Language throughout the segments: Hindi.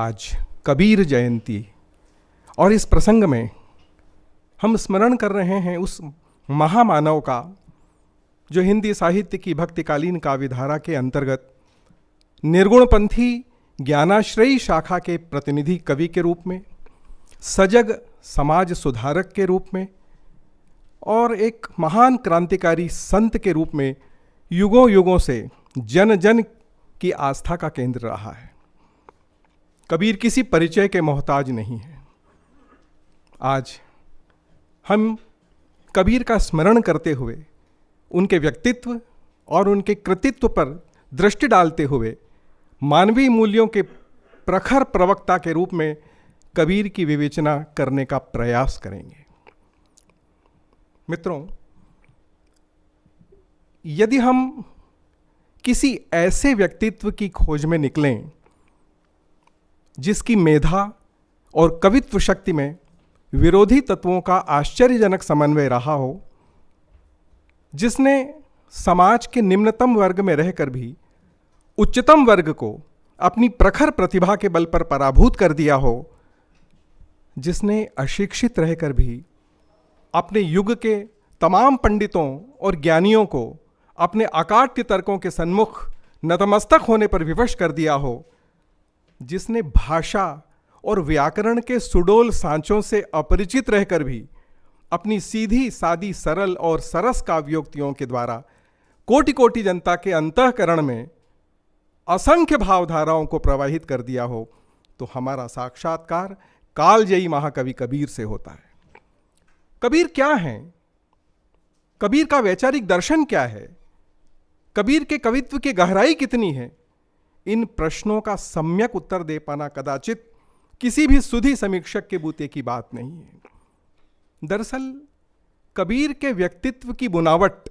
आज कबीर जयंती, और इस प्रसंग में हम स्मरण कर रहे हैं उस महामानव का जो हिंदी साहित्य की भक्तिकालीन काव्यधारा के अंतर्गत निर्गुणपंथी ज्ञानाश्रयी शाखा के प्रतिनिधि कवि के रूप में, सजग समाज सुधारक के रूप में और एक महान क्रांतिकारी संत के रूप में युगों युगों से जन जन की आस्था का केंद्र रहा है। कबीर किसी परिचय के मोहताज नहीं है। आज हम कबीर का स्मरण करते हुए उनके व्यक्तित्व और उनके कृतित्व पर दृष्टि डालते हुए मानवीय मूल्यों के प्रखर प्रवक्ता के रूप में कबीर की विवेचना करने का प्रयास करेंगे। मित्रों, यदि हम किसी ऐसे व्यक्तित्व की खोज में निकलें जिसकी मेधा और कवित्व शक्ति में विरोधी तत्वों का आश्चर्यजनक समन्वय रहा हो, जिसने समाज के निम्नतम वर्ग में रहकर भी उच्चतम वर्ग को अपनी प्रखर प्रतिभा के बल पर पराभूत कर दिया हो, जिसने अशिक्षित रहकर भी अपने युग के तमाम पंडितों और ज्ञानियों को अपने अकाट्य तर्कों के सन्मुख नतमस्तक होने पर विवश कर दिया हो, जिसने भाषा और व्याकरण के सुडोल सांचों से अपरिचित रहकर भी अपनी सीधी सादी सरल और सरस काव्योक्तियों के द्वारा कोटि कोटि जनता के अंतःकरण में असंख्य भावधाराओं को प्रवाहित कर दिया हो, तो हमारा साक्षात्कार कालजयी महाकवि कबीर से होता है। कबीर क्या हैं? कबीर का वैचारिक दर्शन क्या है? कबीर के कवित्व की गहराई कितनी है? इन प्रश्नों का सम्यक उत्तर दे पाना कदाचित किसी भी सुधी समीक्षक के बूते की बात नहीं है। दरअसल कबीर के व्यक्तित्व की बुनावट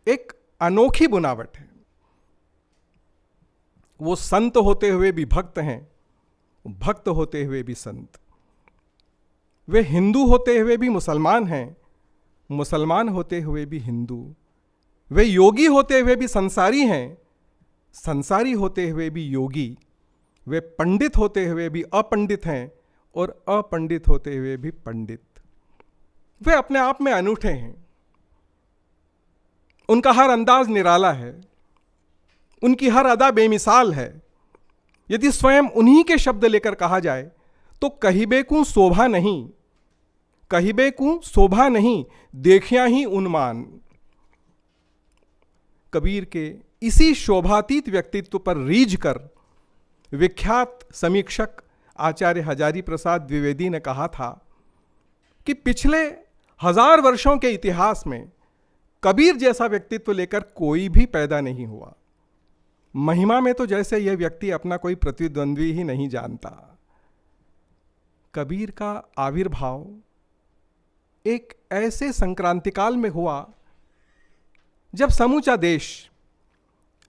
एक अनोखी बुनावट है। वो संत होते हुए भी भक्त हैं, भक्त होते हुए भी संत। वे हिंदू होते हुए भी मुसलमान हैं, मुसलमान होते हुए भी हिंदू। वे योगी होते हुए भी संसारी हैं, संसारी होते हुए भी योगी। वे पंडित होते हुए भी अपंडित हैं और अपंडित होते हुए भी पंडित। वे अपने आप में अनूठे हैं। उनका हर अंदाज निराला है, उनकी हर अदा बेमिसाल है। यदि स्वयं उन्हीं के शब्द लेकर कहा जाए तो कहिबे को शोभा नहीं, कहिबे को शोभा नहीं, देखिया ही उन्मान। कबीर के इसी शोभातीत व्यक्तित्व पर रीझ कर विख्यात समीक्षक आचार्य हजारी प्रसाद द्विवेदी ने कहा था कि पिछले 1000 वर्षों के इतिहास में कबीर जैसा व्यक्तित्व लेकर कोई भी पैदा नहीं हुआ। महिमा में तो जैसे यह व्यक्ति अपना कोई प्रतिद्वंद्वी ही नहीं जानता। कबीर का आविर्भाव एक ऐसे संक्रांतिकाल में हुआ जब समूचा देश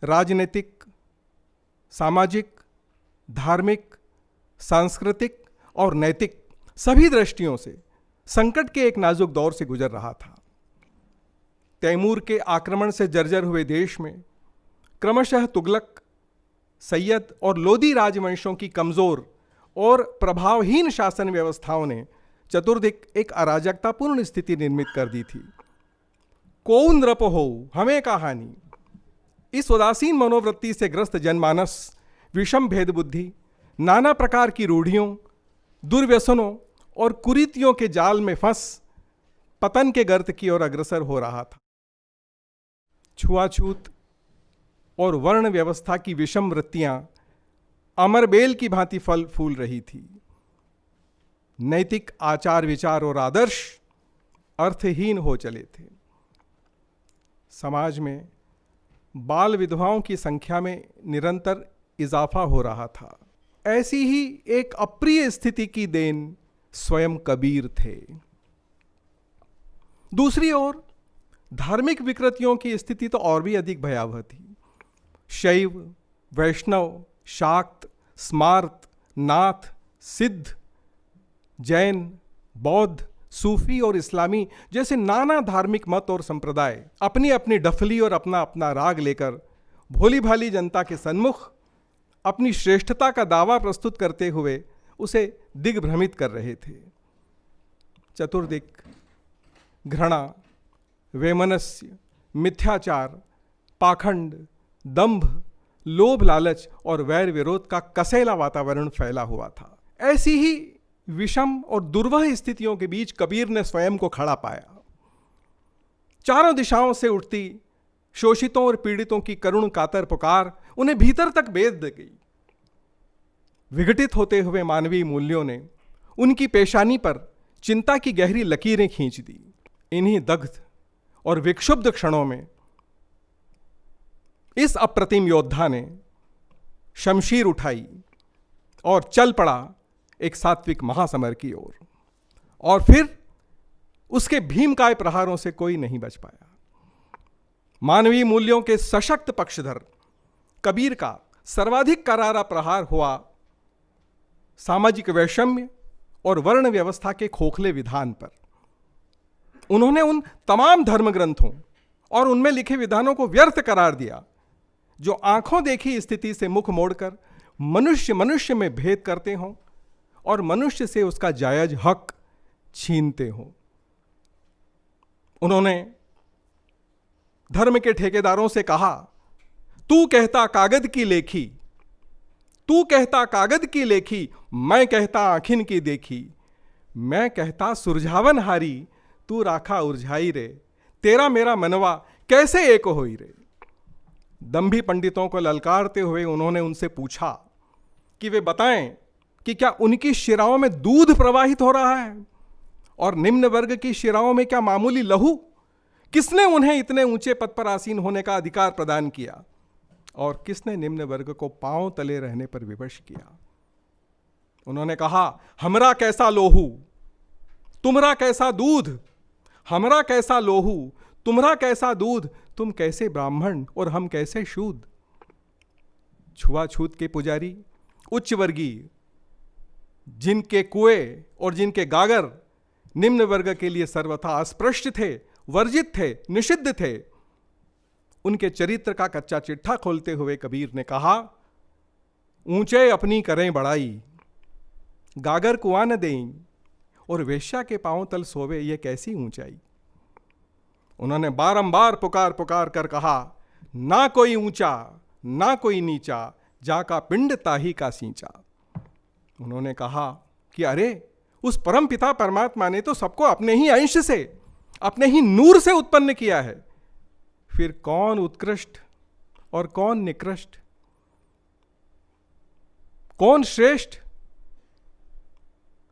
राजनीतिक, सामाजिक, धार्मिक, सांस्कृतिक और नैतिक सभी दृष्टियों से संकट के एक नाजुक दौर से गुजर रहा था। तैमूर के आक्रमण से जर्जर हुए देश में क्रमशः तुगलक, सैयद और लोदी राजवंशों की कमजोर और प्रभावहीन शासन व्यवस्थाओं ने चतुर्दिक एक अराजकतापूर्ण स्थिति निर्मित कर दी थी। कौन नृप हो हमें कहानी, इस उदासीन मनोवृत्ति से ग्रस्त जनमानस विषम भेद बुद्धि, नाना प्रकार की रूढ़ियों, दुर्व्यसनों और कुरीतियों के जाल में फंस पतन के गर्त की ओर अग्रसर हो रहा था। छुआछूत और वर्ण व्यवस्था की विषम वृत्तियां अमरबेल की भांति फल फूल रही थी। नैतिक आचार विचार और आदर्श अर्थहीन हो चले थे। समाज में बाल विधवाओं की संख्या में निरंतर इजाफा हो रहा था। ऐसी ही एक अप्रिय स्थिति की देन स्वयं कबीर थे। दूसरी ओर धार्मिक विकृतियों की स्थिति तो और भी अधिक भयावह थी। शैव, वैष्णव, शाक्त, स्मार्त, नाथ, सिद्ध, जैन, बौद्ध, सूफी और इस्लामी जैसे नाना धार्मिक मत और संप्रदाय अपनी अपनी डफली और अपना अपना राग लेकर भोली भाली जनता के सन्मुख अपनी श्रेष्ठता का दावा प्रस्तुत करते हुए उसे दिग्भ्रमित कर रहे थे। चतुर्दिक, घृणा, वैमनस्य, मिथ्याचार, पाखंड, दंभ, लोभ, लालच और वैर विरोध का कसेला वातावरण फैला हुआ था। ऐसी ही विषम और दुर्वह स्थितियों के बीच कबीर ने स्वयं को खड़ा पाया। चारों दिशाओं से उठती शोषितों और पीड़ितों की करुण कातर पुकार उन्हें भीतर तक बेध गई। विघटित होते हुए मानवीय मूल्यों ने उनकी पेशानी पर चिंता की गहरी लकीरें खींच दी। इन्हीं दग्ध और विक्षुब्ध क्षणों में इस अप्रतिम योद्धा ने शमशीर उठाई और चल पड़ा एक सात्विक महासमर की ओर। और फिर उसके भीमकाय प्रहारों से कोई नहीं बच पाया। मानवीय मूल्यों के सशक्त पक्षधर कबीर का सर्वाधिक करारा प्रहार हुआ सामाजिक वैषम्य और वर्ण व्यवस्था के खोखले विधान पर। उन्होंने उन तमाम धर्म ग्रंथों और उनमें लिखे विधानों को व्यर्थ करार दिया जो आंखों देखी स्थिति से मुख मोड़कर मनुष्य मनुष्य में भेद करते हों और मनुष्य से उसका जायज हक छीनते हों। उन्होंने धर्म के ठेकेदारों से कहा, तू कहता कागद की लेखी, तू कहता कागद की लेखी, मैं कहता आखिन की देखी, मैं कहता सुरझावन हारी, तू राखा उर्झाई रे, तेरा मेरा मनवा कैसे एक होई रे। दंभी पंडितों को ललकारते हुए उन्होंने उनसे पूछा कि वे बताएं कि क्या उनकी शिराओं में दूध प्रवाहित हो रहा है और निम्न वर्ग की शिराओं में क्या मामूली लहू? किसने उन्हें इतने ऊंचे पद पर आसीन होने का अधिकार प्रदान किया और किसने निम्न वर्ग को पांव तले रहने पर विवश किया? उन्होंने कहा, हमरा कैसा लोहू तुम्हरा कैसा दूध, हमरा कैसा लोहू तुम्हरा कैसा दूध, तुम कैसे ब्राह्मण और हम कैसे शूद्र। छुआछूत के पुजारी, उच्च वर्गीय, जिनके कुएं और जिनके गागर निम्न वर्ग के लिए सर्वथा अस्पृश्य थे, वर्जित थे, निषिद्ध थे, उनके चरित्र का कच्चा चिट्ठा खोलते हुए कबीर ने कहा, ऊंचे अपनी करें बड़ाई, गागर कुआं न दें और वेश्या के पांव तल सोवे, ये कैसी ऊंचाई। उन्होंने बारंबार पुकार पुकार कर कहा, ना कोई ऊंचा ना कोई नीचा, जाका पिंड ताही का सींचा। उन्होंने कहा कि अरे, उस परम पिता परमात्मा ने तो सबको अपने ही अंश से, अपने ही नूर से उत्पन्न किया है, फिर कौन उत्कृष्ट और कौन निकृष्ट, कौन श्रेष्ठ?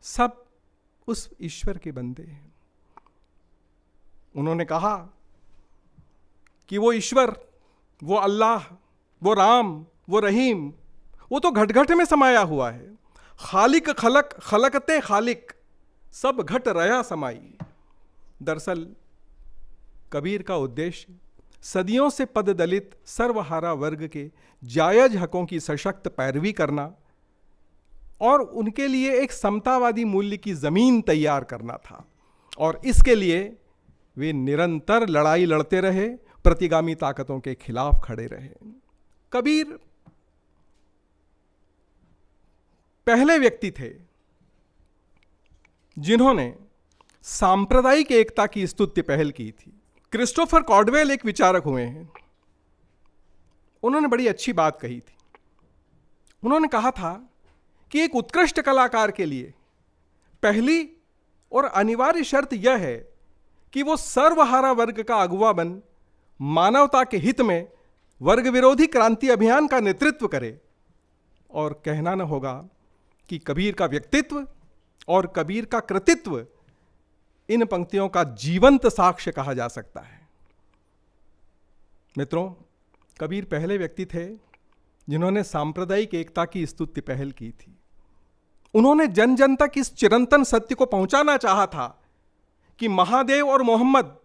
सब उस ईश्वर के बंदे हैं। उन्होंने कहा कि वो ईश्वर, वो अल्लाह, वो राम, वो रहीम, वो तो घट घट में समाया हुआ है। खालिक खलक खलकते खालिक, सब घट रया समाई। दरअसल कबीर का उद्देश्य सदियों से पद दलित सर्वहारा वर्ग के जायज हकों की सशक्त पैरवी करना और उनके लिए एक समतावादी मूल्य की जमीन तैयार करना था। और इसके लिए वे निरंतर लड़ाई लड़ते रहे, प्रतिगामी ताकतों के खिलाफ खड़े रहे। कबीर पहले व्यक्ति थे जिन्होंने सांप्रदायिक एकता की स्तुत्य पहल की थी। क्रिस्टोफर कॉडवेल एक विचारक हुए हैं, उन्होंने बड़ी अच्छी बात कही थी। उन्होंने कहा था कि एक उत्कृष्ट कलाकार के लिए पहली और अनिवार्य शर्त यह है कि वो सर्वहारा वर्ग का अगुवा बन मानवता के हित में वर्ग विरोधी क्रांति अभियान का नेतृत्व करे। और कहना न होगा कि कबीर का व्यक्तित्व और कबीर का कृतित्व इन पंक्तियों का जीवंत साक्ष्य कहा जा सकता है। मित्रों, कबीर पहले व्यक्ति थे जिन्होंने सांप्रदायिक एकता की स्तुति पहल की थी। उन्होंने जन जन तक इस चिरंतन सत्य को पहुंचाना चाहा था कि महादेव और मोहम्मद,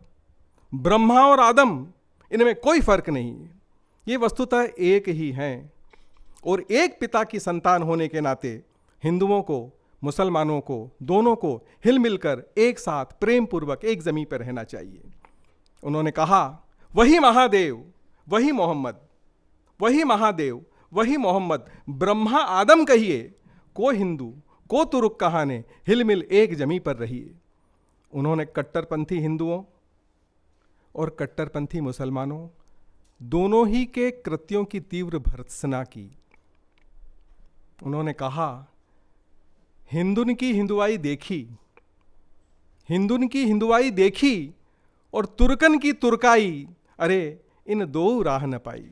ब्रह्मा और आदम, इनमें कोई फर्क नहीं है, ये वस्तुतः एक ही हैं। और एक पिता की संतान होने के नाते हिंदुओं को, मुसलमानों को, दोनों को हिल मिलकर एक साथ प्रेम पूर्वक एक जमीन पर रहना चाहिए। उन्होंने कहा, वही महादेव वही मोहम्मद, वही महादेव वही मोहम्मद, ब्रह्मा आदम कहिए, को हिंदू को तुर्क कहाने, हिलमिल एक जमी पर रहिए। उन्होंने कट्टरपंथी हिंदुओं और कट्टरपंथी मुसलमानों दोनों ही के कृत्यों की तीव्र भर्त्सना की। उन्होंने कहा, हिंदुन की हिंदुआई देखी, हिंदुन की हिंदुआई देखी और तुर्कन की तुर्काई, अरे इन दो राह न पाई।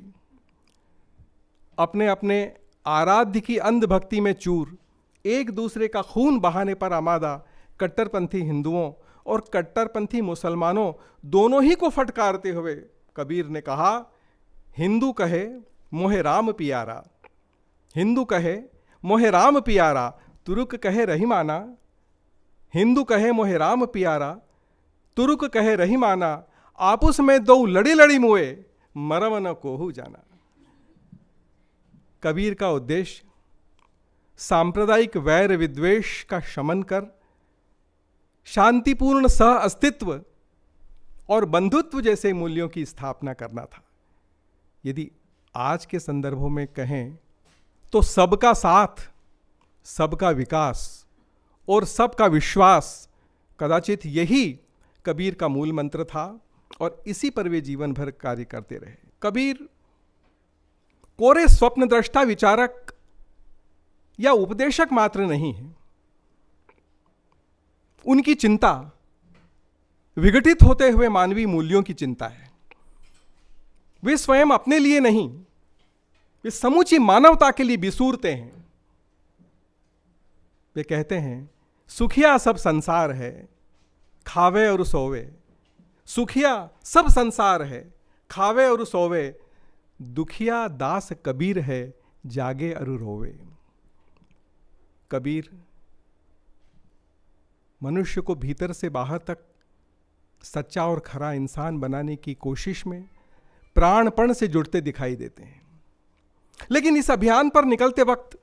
अपने अपने आराध्य की अंधभक्ति में चूर, एक दूसरे का खून बहाने पर आमादा कट्टरपंथी हिंदुओं और कट्टरपंथी मुसलमानों दोनों ही को फटकारते हुए कबीर ने कहा, हिंदू कहे मोहे राम पियारा, हिंदू कहे मोहे राम पियारा, तुर्क कहे रहीमाना, हिंदू कहे मोहे राम पियारा, तुर्क कहे रहीमाना, आपस में दो लड़ी लड़ी मुए, मरम न कोहू जाना। कबीर का उद्देश्य सांप्रदायिक वैर विद्वेष का शमन कर शांतिपूर्ण सह अस्तित्व और बंधुत्व जैसे मूल्यों की स्थापना करना था। यदि आज के संदर्भों में कहें तो सबका साथ, सबका विकास और सबका विश्वास कदाचित यही कबीर का मूल मंत्र था और इसी पर वे जीवन भर कार्य करते रहे। कबीर कोरे स्वप्नद्रष्टा विचारक या उपदेशक मात्र नहीं है। उनकी चिंता विघटित होते हुए मानवीय मूल्यों की चिंता है। वे स्वयं अपने लिए नहीं, वे समूची मानवता के लिए बिसूरते हैं। वे कहते हैं, सुखिया सब संसार है, खावे और सोवे, सुखिया सब संसार है, खावे और सोवे, दुखिया दास कबीर है, जागे और रोवे। कबीर मनुष्य को भीतर से बाहर तक सच्चा और खरा इंसान बनाने की कोशिश में प्राणपण से जुड़ते दिखाई देते हैं। लेकिन इस अभियान पर निकलते वक्त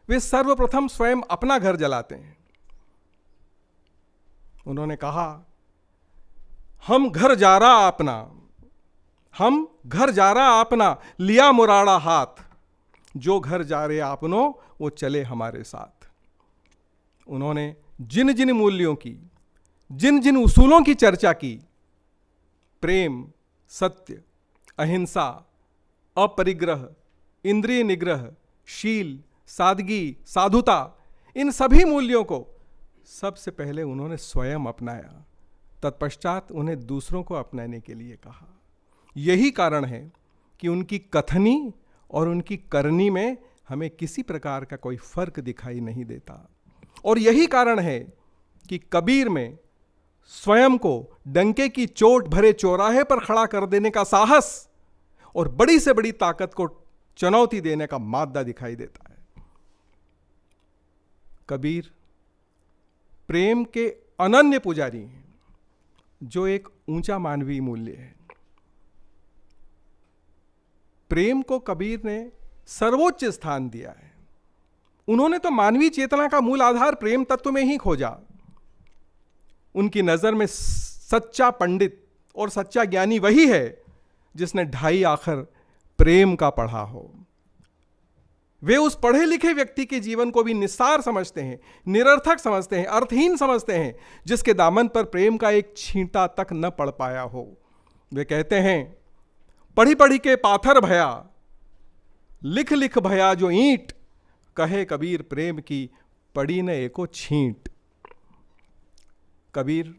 वे सर्वप्रथम स्वयं अपना घर जलाते हैं। उन्होंने कहा, हम घर जा रहा अपना, हम घर जा रहा अपना, लिया मुराड़ा हाथ, जो घर जा रहे आपनो वो चले हमारे साथ। उन्होंने जिन जिन मूल्यों की, जिन जिन उसूलों की चर्चा की, प्रेम, सत्य, अहिंसा, अपरिग्रह, इंद्रिय निग्रह, शील, सादगी, साधुता, इन सभी मूल्यों को सबसे पहले उन्होंने स्वयं अपनाया, तत्पश्चात उन्हें दूसरों को अपनाने के लिए कहा। यही कारण है कि उनकी कथनी और उनकी करनी में हमें किसी प्रकार का कोई फर्क दिखाई नहीं देता। और यही कारण है कि कबीर में स्वयं को डंके की चोट भरे चौराहे पर खड़ा कर देने का साहस और बड़ी से बड़ी ताकत को चुनौती देने का मादा दिखाई देता है। कबीर प्रेम के अनन्य पुजारी हैं, जो एक ऊंचा मानवीय मूल्य है। प्रेम को कबीर ने सर्वोच्च स्थान दिया है। उन्होंने तो मानवीय चेतना का मूल आधार प्रेम तत्व में ही खोजा। उनकी नजर में सच्चा पंडित और सच्चा ज्ञानी वही है जिसने 2.5 अक्षर प्रेम का पढ़ा हो। वे उस पढ़े लिखे व्यक्ति के जीवन को भी निस्सार समझते हैं, निरर्थक समझते हैं, अर्थहीन समझते हैं, जिसके दामन पर प्रेम का एक छींटा तक न पड़ पाया हो। वे कहते हैं, पढ़ी पढ़ी के पाथर भया, लिख लिख भया जो ईंट, कहे कबीर प्रेम की पड़ी न एको छींट। कबीर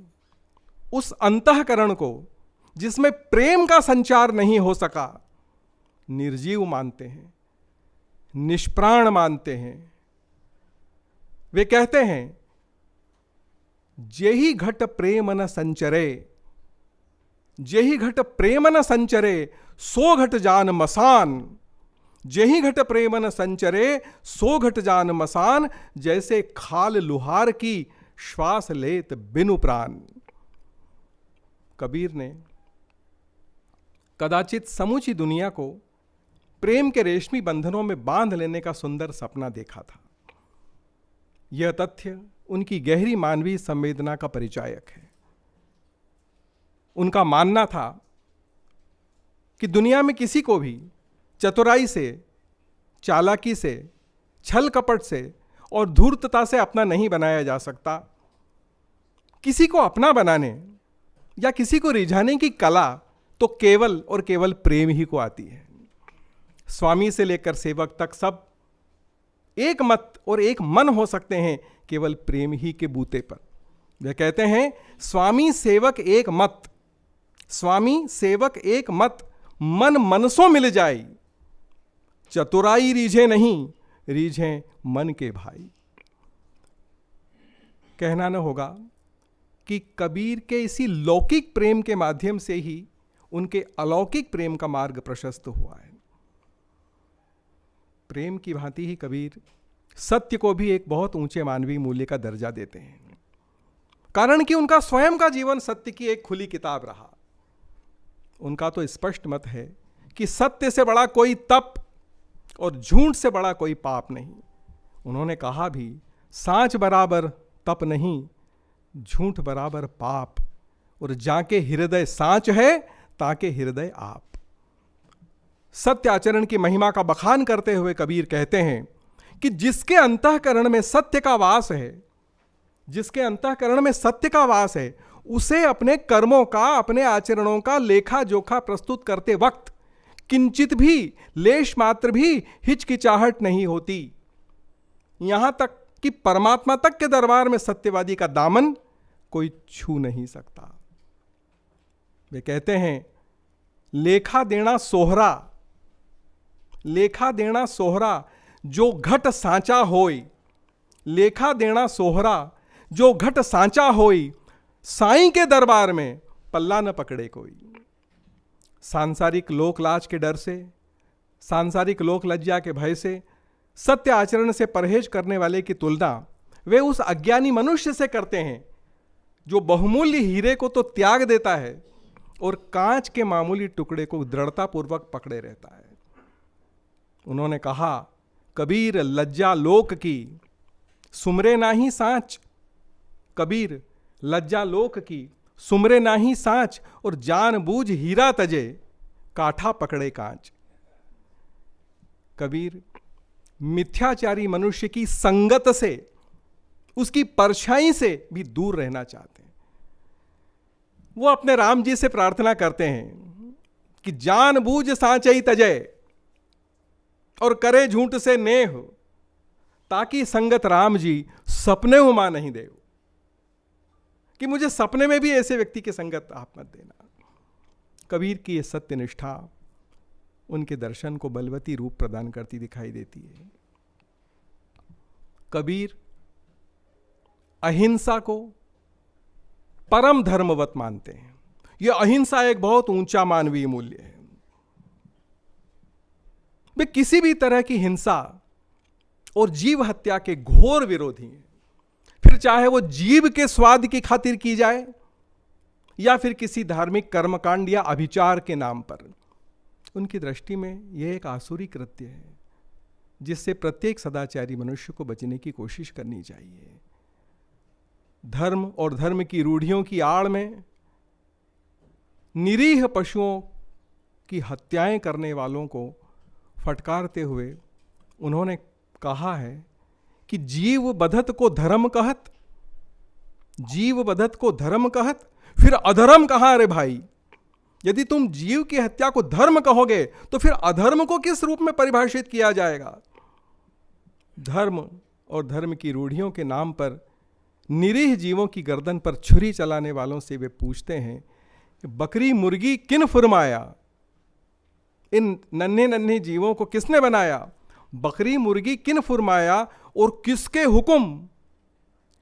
उस अंतःकरण को जिसमें प्रेम का संचार नहीं हो सका निर्जीव मानते हैं, निष्प्राण मानते हैं। वे कहते हैं, जेहि घट प्रेम न संचरे, जेहि घट प्रेम न संचरे, सो घट जान मसान। जेहि घट प्रेम न संचरे, सो घट जान मसान, जैसे खाल लुहार की श्वास लेत बिनु प्राण। कबीर ने कदाचित समूची दुनिया को प्रेम के रेशमी बंधनों में बांध लेने का सुंदर सपना देखा था। यह तथ्य उनकी गहरी मानवीय संवेदना का परिचायक है। उनका मानना था कि दुनिया में किसी को भी चतुराई से चालाकी से, छल कपट से और धूर्तता से अपना नहीं बनाया जा सकता। किसी को अपना बनाने या किसी को रिझाने की कला तो केवल और केवल प्रेम ही को आती है। स्वामी से लेकर सेवक तक सब एक मत और एक मन हो सकते हैं केवल प्रेम ही के बूते पर। वे कहते हैं स्वामी सेवक एक मत, स्वामी सेवक एक मत, मन मनसों मिल जाई, चतुराई रीझे नहीं, रीझे मन के भाई। कहना न होगा कि कबीर के इसी लौकिक प्रेम के माध्यम से ही उनके अलौकिक प्रेम का मार्ग प्रशस्त हुआ है। प्रेम की भांति ही कबीर सत्य को भी एक बहुत ऊंचे मानवीय मूल्य का दर्जा देते हैं, कारण कि उनका स्वयं का जीवन सत्य की एक खुली किताब रहा। उनका तो स्पष्ट मत है कि सत्य से बड़ा कोई तप और झूठ से बड़ा कोई पाप नहीं। उन्होंने कहा भी, सांच बराबर तप नहीं, झूठ बराबर पाप, और जाके हृदय सांच है ताके हृदय आप। सत्य आचरण की महिमा का बखान करते हुए कबीर कहते हैं कि जिसके अंतःकरण में सत्य का वास है, जिसके अंतःकरण में सत्य का वास है, उसे अपने कर्मों का, अपने आचरणों का लेखा जोखा प्रस्तुत करते वक्त किंचित भी, लेश मात्र भी हिचकिचाहट नहीं होती। यहां तक कि परमात्मा तक के दरबार में सत्यवादी का दामन कोई छू नहीं सकता। वे कहते हैं लेखा देना सोहरा, लेखा देना सोहरा जो घट सांचा होई, लेखा देना सोहरा जो घट सांचा होई, साईं के दरबार में पल्ला न पकड़े कोई। सांसारिक लोक लाज के डर से, सांसारिक लोक लज्जा के भय से सत्य आचरण से परहेज करने वाले की तुलना वे उस अज्ञानी मनुष्य से करते हैं जो बहुमूल्य हीरे को तो त्याग देता है और कांच के मामूली टुकड़े को दृढ़तापूर्वक पकड़े रहता है। उन्होंने कहा, कबीर लज्जा लोक की सुमरे नाही सांच, कबीर लज्जा लोक की सुमरे नाही सांच, और जानबूझ हीरा तजे काठा पकड़े कांच। कबीर मिथ्याचारी मनुष्य की संगत से, उसकी परछाई से भी दूर रहना चाहते हैं। वो अपने राम जी से प्रार्थना करते हैं कि जानबूझ सांचई तजय और करे झूठ से नेह, ताकि संगत राम जी सपने हुमा नहीं दे, कि मुझे सपने में भी ऐसे व्यक्ति की संगत आप मत देना। कबीर की यह सत्य निष्ठा उनके दर्शन को बलवती रूप प्रदान करती दिखाई देती है। कबीर अहिंसा को परम धर्मवत मानते हैं। यह अहिंसा एक बहुत ऊंचा मानवीय मूल्य है। वे किसी भी तरह की हिंसा और जीव हत्या के घोर विरोधी हैं, फिर चाहे वो जीव के स्वाद की खातिर की जाए या फिर किसी धार्मिक कर्मकांड या अभिचार के नाम पर। उनकी दृष्टि में यह एक आसुरी कृत्य है जिससे प्रत्येक सदाचारी मनुष्य को बचने की कोशिश करनी चाहिए। धर्म और धर्म की रूढ़ियों की आड़ में निरीह पशुओं की हत्याएं करने वालों को फटकारते हुए उन्होंने कहा है कि जीव बधत को धर्म कहत, जीव बधत को धर्म कहत, फिर अधर्म कहां रे भाई। यदि तुम जीव की हत्या को धर्म कहोगे तो फिर अधर्म को किस रूप में परिभाषित किया जाएगा। धर्म और धर्म की रूढ़ियों के नाम पर निरीह जीवों की गर्दन पर छुरी चलाने वालों से वे पूछते हैं, बकरी मुर्गी किन फुरमाया, इन नन्हे नन्हे जीवों को किसने बनाया, बकरी मुर्गी किन फुरमाया और किसके हुक्म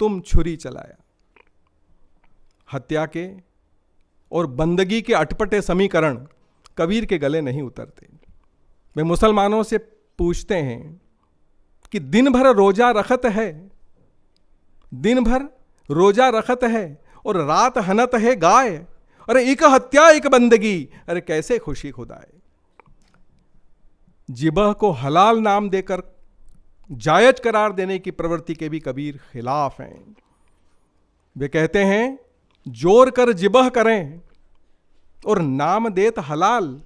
तुम छुरी चलाया। हत्या के और बंदगी के अटपटे समीकरण कबीर के गले नहीं उतरते। वे मुसलमानों से पूछते हैं कि दिन भर रोजा रखत है, दिन भर रोजा रखत है और रात हनत है गाय, अरे एक हत्या एक बंदगी, अरे कैसे खुशी खुदाए। जिबह को हलाल नाम देकर जायज करार देने की प्रवृत्ति के भी कबीर खिलाफ हैं। वे कहते हैं जोर कर जिबह करें और नाम देत हलाल,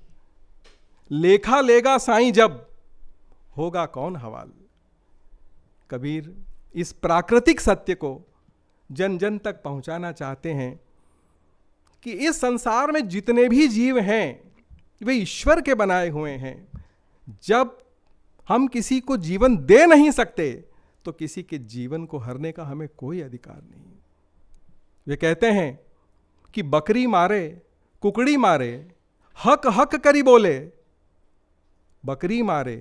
लेखा लेगा साईं जब होगा कौन हवाल। कबीर इस प्राकृतिक सत्य को जन जन तक पहुंचाना चाहते हैं कि इस संसार में जितने भी जीव हैं वे ईश्वर के बनाए हुए हैं। जब हम किसी को जीवन दे नहीं सकते तो किसी के जीवन को हरने का हमें कोई अधिकार नहीं। वे कहते हैं कि बकरी मारे कुकड़ी मारे हक हक करी बोले, बकरी मारे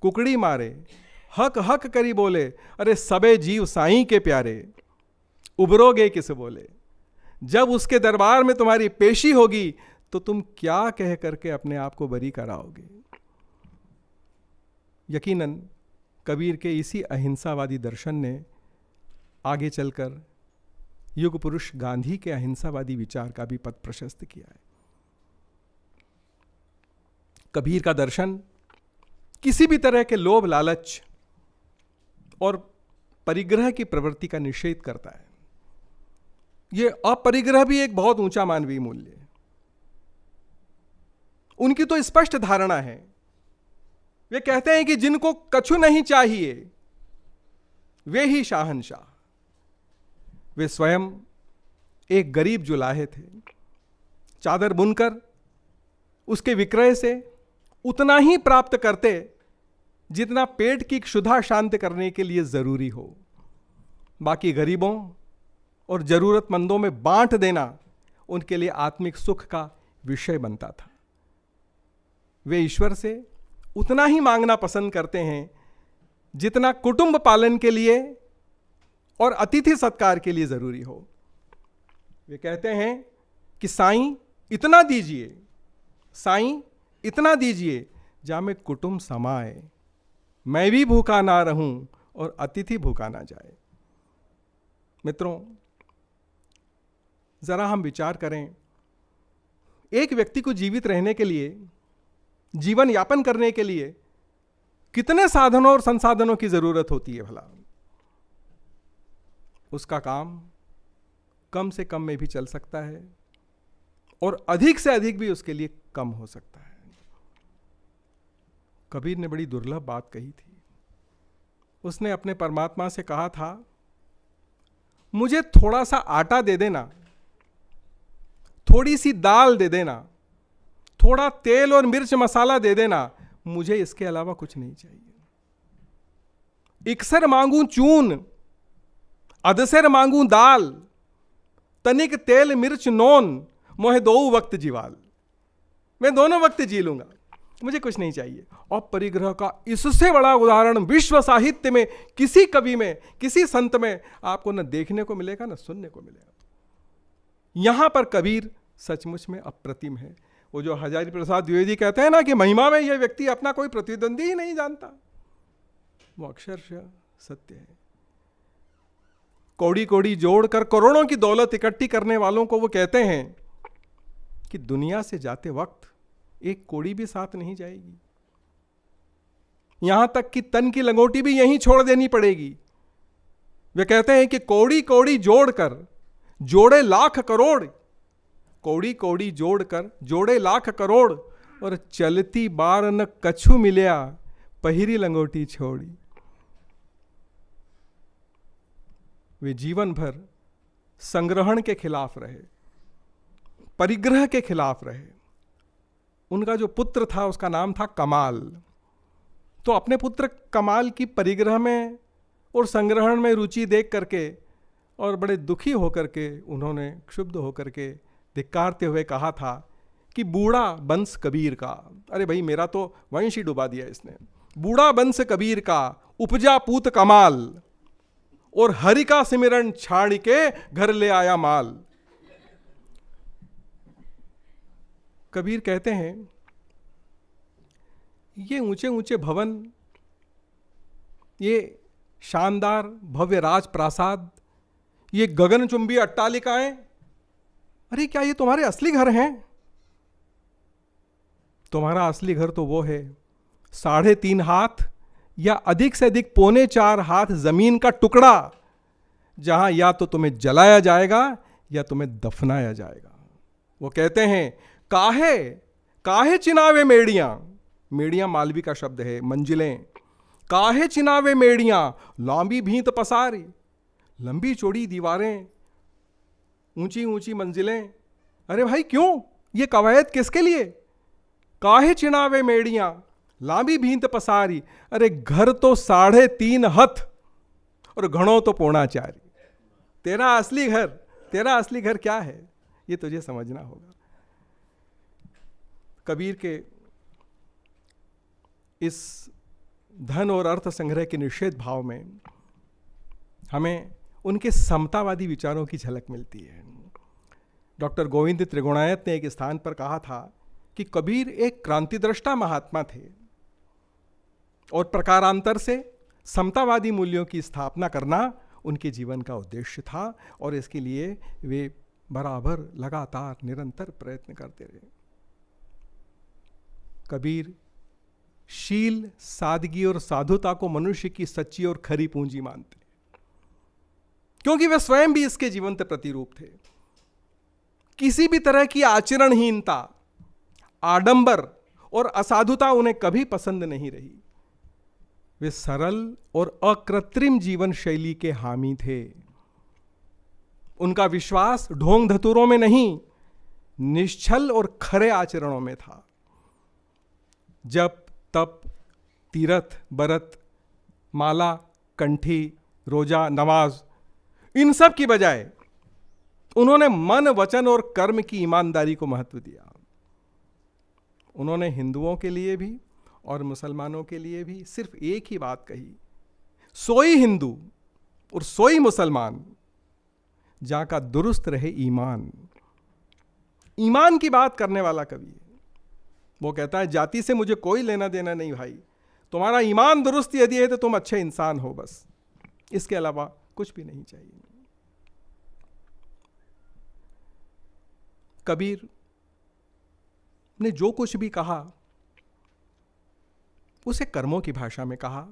कुकड़ी मारे हक हक करी बोले, अरे सबे जीव साईं के प्यारे, उबरोगे किस बोले। जब उसके दरबार में तुम्हारी पेशी होगी तो तुम क्या कह करके अपने आप को बरी कराओगे। यकीनन कबीर के इसी अहिंसावादी दर्शन ने आगे चलकर युग पुरुष गांधी के अहिंसावादी विचार का भी पथ प्रशस्त किया है। कबीर का दर्शन किसी भी तरह के लोभ लालच और परिग्रह की प्रवृत्ति का निषेध करता है। यह अपरिग्रह भी एक बहुत ऊंचा मानवीय मूल्य है। उनकी तो स्पष्ट धारणा है, वे कहते हैं कि जिनको कछु नहीं चाहिए वे ही शाहनशाह। वे स्वयं एक गरीब जुलाहे थे, चादर बुनकर उसके विक्रय से उतना ही प्राप्त करते जितना पेट की क्षुधा शांत करने के लिए जरूरी हो। बाकी गरीबों और जरूरतमंदों में बांट देना उनके लिए आत्मिक सुख का विषय बनता था। वे ईश्वर से उतना ही मांगना पसंद करते हैं जितना कुटुंब पालन के लिए और अतिथि सत्कार के लिए जरूरी हो। वे कहते हैं कि साईं इतना दीजिए, साईं इतना दीजिए जा में कुटुंब समाए, मैं भी भूखा ना रहूं और अतिथि भूखा ना जाए। मित्रों, जरा हम विचार करें, एक व्यक्ति को जीवित रहने के लिए, जीवन यापन करने के लिए कितने साधनों और संसाधनों की जरूरत होती है भला। उसका काम कम से कम में भी चल सकता है और अधिक से अधिक भी उसके लिए कम हो सकता है। कबीर ने बड़ी दुर्लभ बात कही थी। उसने अपने परमात्मा से कहा था, मुझे थोड़ा सा आटा दे देना, थोड़ी सी दाल दे देना, थोड़ा तेल और मिर्च मसाला दे देना, मुझे इसके अलावा कुछ नहीं चाहिए। इकसर मांगूं चून, अदसर मांगूं दाल, तनिक तेल मिर्च नोन, मोहे दो वक्त जीवाल। मैं दोनों वक्त जी लूंगा, मुझे कुछ नहीं चाहिए। और परिग्रह का इससे बड़ा उदाहरण विश्व साहित्य में किसी कवि में, किसी संत में आपको न देखने को मिलेगा न सुनने को मिलेगा। यहां पर कबीर सचमुच में अप्रतिम है। वो जो हजारी प्रसाद द्विवेदी कहते हैं ना कि महिमा में यह व्यक्ति अपना कोई प्रतिद्वंदी ही नहीं जानता, वो अक्षरशः सत्य है। कौड़ी कौड़ी जोड़कर करोड़ों की दौलत इकट्ठी करने वालों को वो कहते हैं कि दुनिया से जाते वक्त एक कौड़ी भी साथ नहीं जाएगी, यहां तक कि तन की लंगोटी भी यहीं छोड़ देनी पड़ेगी। वे कहते हैं कि कौड़ी कौड़ी जोड़कर जोड़े लाख करोड़, कौड़ी कौड़ी जोड़कर जोड़े लाख करोड़, और चलती बार न कछु मिलिया, पहिरी लंगोटी छोड़ी। वे जीवन भर संग्रहण के खिलाफ रहे, परिग्रह के खिलाफ रहे। उनका जो पुत्र था उसका नाम था कमाल। तो अपने पुत्र कमाल की परिग्रह में और संग्रहण में रुचि देख करके और बड़े दुखी होकर के उन्होंने क्षुब्ध होकर के धिक्कारते हुए कहा था कि बूढ़ा बंश कबीर का, अरे भाई मेरा तो वंश ही डुबा दिया इसने। बूढ़ा बंश कबीर का उपजा पूत कमाल, और हरि का सिमरन छाड़ के घर ले आया माल। कबीर कहते हैं ये ऊंचे ऊंचे भवन, ये शानदार भव्य राज प्रासाद, ये गगनचुंबी अट्टालिकाएं, अरे क्या ये तुम्हारे असली घर हैं? तुम्हारा असली घर तो वो है 3.5 हाथ या अधिक से अधिक 4.25 हाथ जमीन का टुकड़ा, जहां या तो तुम्हें जलाया जाएगा या तुम्हें दफनाया जाएगा। वो कहते हैं काहे काहे चिनावे मेड़ियां, मेड़ियां मालवी का शब्द है, मंजिलें, काहे चिनावे मेड़ियां लंबी भींत पसारी। लंबी चौड़ी दीवारें, ऊंची ऊंची मंजिलें, अरे भाई क्यों, ये कवायद किसके लिए? काहे चिनावे मेड़ियां लांबी भींत पसारी, अरे घर तो 3.5 हथ और घणो तो 4.25। तेरा असली घर क्या है, ये तुझे समझना होगा। कबीर के इस धन और अर्थ संग्रह के निषेध भाव में हमें उनके समतावादी विचारों की झलक मिलती है। डॉक्टर गोविंद त्रिगुणायत ने एक स्थान पर कहा था कि कबीर एक क्रांतिदृष्टा महात्मा थे और प्रकारांतर से समतावादी मूल्यों की स्थापना करना उनके जीवन का उद्देश्य था और इसके लिए वे बराबर लगातार निरंतर प्रयत्न करते रहे। कबीर शील, सादगी और साधुता को मनुष्य की सच्ची और खरी पूंजी मानते, क्योंकि वे स्वयं भी इसके जीवंत प्रतिरूप थे। किसी भी तरह की आचरणहीनता, आडंबर और असाधुता उन्हें कभी पसंद नहीं रही। वे सरल और अकृत्रिम जीवन शैली के हामी थे। उनका विश्वास ढोंग धतूरों में नहीं, निश्चल और खरे आचरणों में था। जप, तप, तीरथ, बरत, माला, कंठी, रोजा, नमाज, इन सब की बजाय उन्होंने मन, वचन और कर्म की ईमानदारी को महत्व दिया। उन्होंने हिंदुओं के लिए भी और मुसलमानों के लिए भी सिर्फ एक ही बात कही, सोई हिंदू और सोई मुसलमान जहां का दुरुस्त रहे ईमान। ईमान की बात करने वाला कवि है। वो कहता है जाति से मुझे कोई लेना देना नहीं भाई, तुम्हारा ईमान दुरुस्त यदि है तो तुम अच्छे इंसान हो, बस इसके अलावा कुछ भी नहीं चाहिए। कबीर ने जो कुछ भी कहा उसे कर्मों की भाषा में कहा,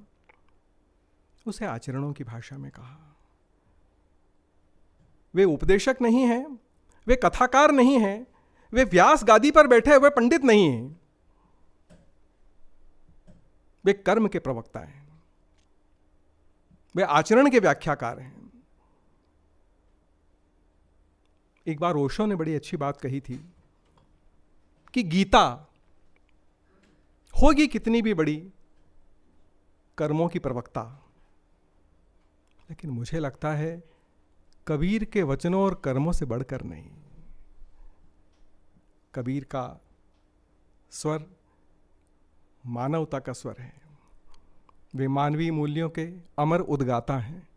उसे आचरणों की भाषा में कहा। वे उपदेशक नहीं हैं, वे कथाकार नहीं हैं, वे व्यास गादी पर बैठे हुए पंडित नहीं हैं, वे कर्म के प्रवक्ता हैं, वे आचरण के व्याख्याकार हैं। एक बार ओशो ने बड़ी अच्छी बात कही थी कि गीता होगी कितनी भी बड़ी कर्मों की प्रवक्ता, लेकिन मुझे लगता है कबीर के वचनों और कर्मों से बढ़कर नहीं। कबीर का स्वर मानवता का स्वर है। वे मानवीय मूल्यों के अमर उद्गाता हैं,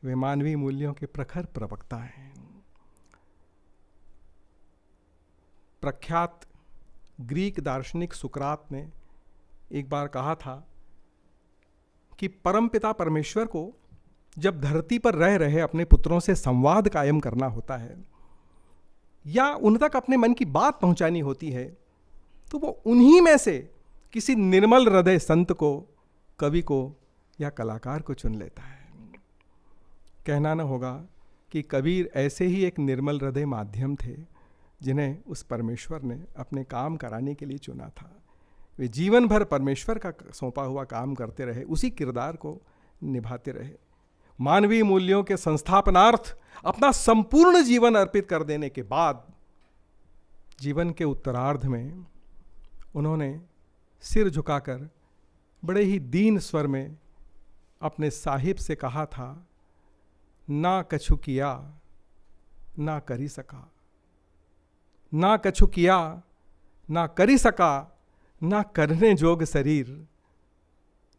वे मानवीय मूल्यों के प्रखर प्रवक्ता हैं। प्रख्यात ग्रीक दार्शनिक सुकरात ने एक बार कहा था कि परमपिता परमेश्वर को जब धरती पर रह रहे अपने पुत्रों से संवाद कायम करना होता है या उन तक अपने मन की बात पहुंचानी होती है, तो वो उन्हीं में से किसी निर्मल हृदय संत को, कवि को या कलाकार को चुन लेता है। कहना न होगा कि कबीर ऐसे ही एक निर्मल हृदय माध्यम थे जिन्हें उस परमेश्वर ने अपने काम कराने के लिए चुना था। वे जीवन भर परमेश्वर का सौंपा हुआ काम करते रहे, उसी किरदार को निभाते रहे। मानवीय मूल्यों के संस्थापनार्थ अपना संपूर्ण जीवन अर्पित कर देने के बाद जीवन के उत्तरार्ध में उन्होंने सिर झुकाकर बड़े ही दीन स्वर में अपने साहिब से कहा था, ना कछु किया ना करी सका, ना कछु किया ना करी सका, ना करने जोग शरीर,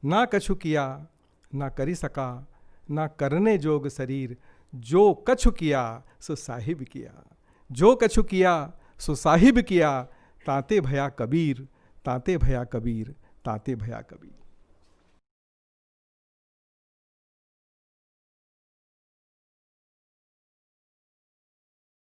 ना कछु किया ना करी सका, ना करने जोग शरीर, जो कछु किया सो साहिब किया, जो कछु किया सो साहिब किया, ताते भया कबीर, ताते भया कबीर, ताते भया कबीर।